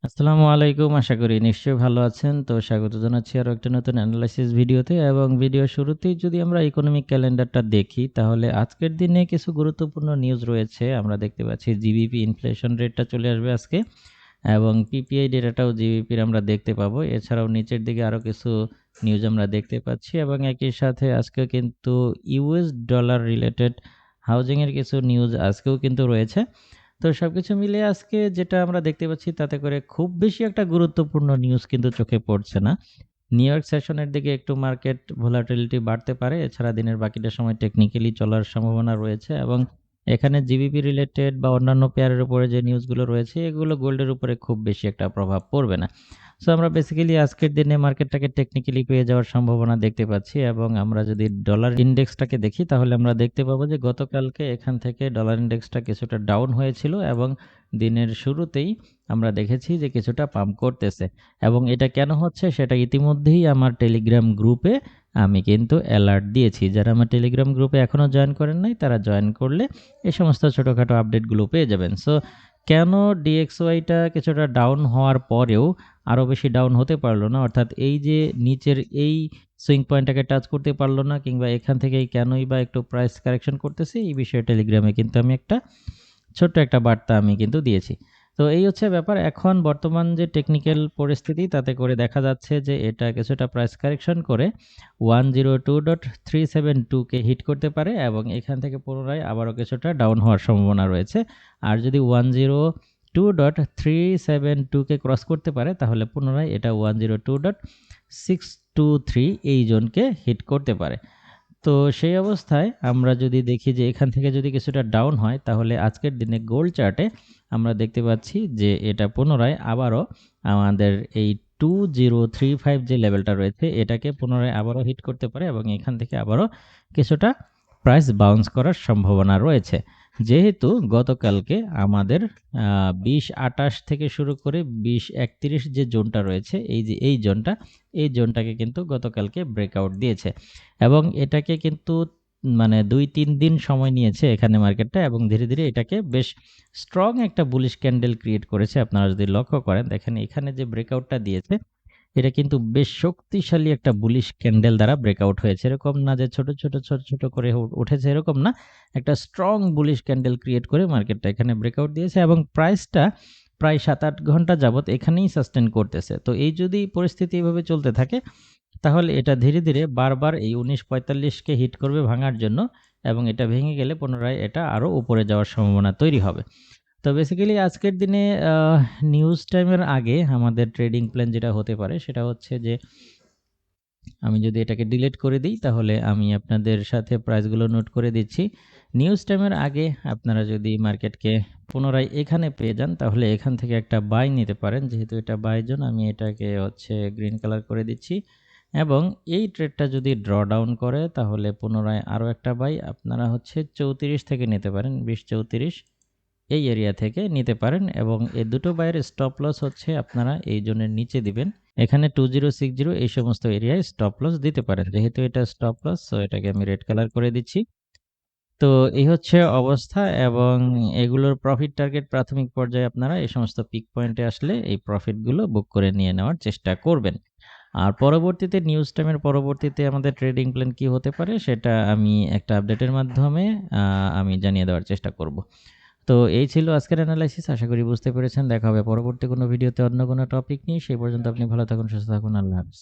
আসসালামু আলাইকুম। আশা করি নিশ্চয়ই ভালো আছেন। তো স্বাগত জানাচ্ছি আরো একটা নতুন অ্যানালাইসিস ভিডিওতে এবং ভিডিওর শুরুতেই যদি আমরা ইকোনমিক ক্যালেন্ডারটা দেখি তাহলে আজকের দিনে কিছু গুরুত্বপূর্ণ নিউজ রয়েছে। আমরা দেখতে পাচ্ছি জিবিপি ইনফ্লেশন রেটটা চলে আসবে আজকে এবং পিপিআই ডেটাটাও জিবিপির আমরা দেখতে পাবো। এছাড়াও নিচের দিকে আরো কিছু নিউজ আমরা দেখতে পাচ্ছি এবং একই সাথে আজকে কিন্তু ইউএস ডলার রিলেটেড হাউজিং এর কিছু নিউজ আজকেও কিন্তু রয়েছে। তো সবকিছু মিলিয়ে আজকে যেটা আমরা দেখতে পাচ্ছি তাতে করে খুব বেশি একটা গুরুত্বপূর্ণ নিউজ কিন্তু চোখে পড়ছে না। নিউ ইয়র্ক সেশনের দিকে একটু মার্কেট ভোলাটিলিটি বাড়তে পারে। এছাড়া দিনের বাকিটা সময় টেকনিক্যালি চলার সম্ভাবনা রয়েছে এবং এখানে জিবিপি রিলেটেড বা অন্যান্য পেয়ারের উপরে যে নিউজগুলো রয়েছে এগুলো গোল্ডের উপরে খুব বেশি একটা প্রভাব পড়বে না। সো আমরা বেসিক্যালি আজকের দিনে মার্কেটটাকে টেকনিক্যালি পেয়ে যাওয়ার সম্ভাবনা দেখতে পাচ্ছি এবং আমরা যদি ডলার ইন্ডেক্সটাকে দেখি তাহলে আমরা দেখতে পাবো যে গতকালকে এখান থেকে ডলার ইন্ডেক্সটা কিছুটা ডাউন হয়েছিল এবং দিনের শুরুতেই আমরা দেখেছি যে কিছুটা পাম্প করতেছে এবং এটা কেন হচ্ছে সেটা ইতিমধ্যেই আমার টেলিগ্রাম গ্রুপে আমি কিন্তু অ্যালার্ট দিয়েছি। যারা আমার টেলিগ্রাম গ্রুপে এখনও জয়েন করেন নাই তারা জয়েন করলে এই সমস্ত ছোটোখাটো আপডেটগুলো পেয়ে যাবেন। সো কেন ডিএক্সওয়াইটা কিছুটা ডাউন হওয়ার পরেও আরও বেশি ডাউন হতে পারলো না, অর্থাৎ এই যে নিচের এই সুইং পয়েন্টটাকে টাচ করতে পারলো না কিংবা এখান থেকেই কেনই বা একটু প্রাইস কারেকশন করতেছে, এই বিষয়ে টেলিগ্রামে কিন্তু আমি একটা ছোট্ট একটা বার্তা আমি কিন্তু দিয়েছি। তো এই হচ্ছে ব্যাপার। এখন বর্তমান যে টেকনিক্যাল পরিস্থিতি তাতে করে দেখা যাচ্ছে যে এটা কিছুটা প্রাইস কারেকশন করে 102.372 কে হিট করতে পারে এবং এখান থেকে পুনরায় আবারও কিছুটা ডাউন হওয়ার সম্ভাবনা রয়েছে। আর যদি 102.372 কে ক্রস করতে পারে তাহলে পুনরায় এটা 102.623 এই জোনকে হিট করতে পারে। তো সেই অবস্থায় আমরা যদি দেখি যে এখান থেকে যদি কিছুটা ডাউন হয় তাহলে আজকের দিনে গোল্ড চার্টে আমরা দেখতে পাচ্ছি যে এটা পুনরায় আবারও আমাদের এই 2035 যে লেভেলটা রয়েছে এটাকে পুনরায় আবারও হিট করতে পারে এবং এখান থেকে আবারও কিছুটা প্রাইস বাউন্স করার সম্ভাবনা রয়েছে। যেহেতু গতকালকে আমাদের 2028 থেকে শুরু করে 2031 যে জোনটা রয়েছে এই যে এই জোনটাকে কিন্তু গতকালকে ব্রেকআউট দিয়েছে এবং এটাকে কিন্তু মানে 2-3 দিন সময় নিয়েছে এখানে মার্কেটটা এবং ধীরে ধীরে এটাকে বেশ স্ট্রং একটা বুলিশ ক্যান্ডেল ক্রিয়েট করেছে। আপনারা যদি লক্ষ্য করেন দেখেন এখানে যে ব্রেকআউটটা দিয়েছে এটা কিন্তু বেশ শক্তিশালী একটা বুলিশ ক্যান্ডেল দ্বারা ব্রেকআউট হয়েছে। এরকম না যে ছোট করে উঠেছে, এরকম না, একটা স্ট্রং বুলিশ ক্যান্ডেল ক্রিয়েট করে মার্কেটটা এখানে ব্রেকআউট দিয়েছে এবং প্রাইসটা প্রায় 7-8 ঘন্টা যাবত এখানেই সাস্টেন করতেছে। তো এই যদি পরিস্থিতি এভাবে চলতে থাকে তাহলে এটা ধীরে ধীরে বারবার এই 1945 কে হিট করবে ভাঙার জন্য এবং এটা ভেঙে গেলে পুনরায় এটা আরও উপরে যাওয়ার সম্ভাবনা তৈরি হবে। তো বেসিক্যালি আজকের দিনে নিউজ টাইমের আগে আমাদের ট্রেডিং প্ল্যান যেটা হতে পারে সেটা হচ্ছে যে আমি যদি এটাকে ডিলিট করে দিই তাহলে আমি আপনাদের সাথে প্রাইসগুলো নোট করে দিচ্ছি। নিউজ টাইমের আগে আপনারা যদি মার্কেটকে পুনরায় এখানে পেয়ে যান তাহলে এখান থেকে একটা বাই নিতে পারেন। যেহেতু এটা বাই জোন আমি এটাকে হচ্ছে গ্রিন কালার করে দিচ্ছি এবং এই ট্রেডটা যদি ড্র ডাউন করে তাহলে পুনরায় আরও একটা বাই আপনারা হচ্ছে 34 থেকে নিতে পারেন, 20-34 এই এরিয়া থেকে নিতে পারেন এবং এই দুটো বাইয়ের স্টপ লস হচ্ছে আপনারা এই জোনের নিচে দিবেন। এখানে 2060 এই সমস্ত এরিয়ায় স্টপ লস দিতে পারেন। যেহেতু এটা স্টপ লস সো এটাকে আমি রেড কালার করে দিচ্ছি। তো এই হচ্ছে অবস্থা এবং এগুলোর প্রফিট টার্গেট প্রাথমিক পর্যায়ে আপনারা এই সমস্ত পিক পয়েন্টে আসলে এই প্রফিটগুলো বুক করে নিয়ে নেওয়ার চেষ্টা করবেন। আর পরবর্তীতে নিউজ টাইমের পরবর্তীতে আমাদের ট্রেডিং প্ল্যান কি হতে পারে সেটা আমি একটা আপডেটের মাধ্যমে আমি জানিয়ে দেওয়ার চেষ্টা করব। তো এই ছিল আজকের অ্যানালাইসিস। আশা করি বুঝতে পেরেছেন। দেখা হবে পরবর্তী কোনো ভিডিওতে অন্য কোনো টপিক নিয়ে। সেই পর্যন্ত আপনি ভালো থাকুন, সুস্থ থাকুন। আল্লাহ হাফেজ।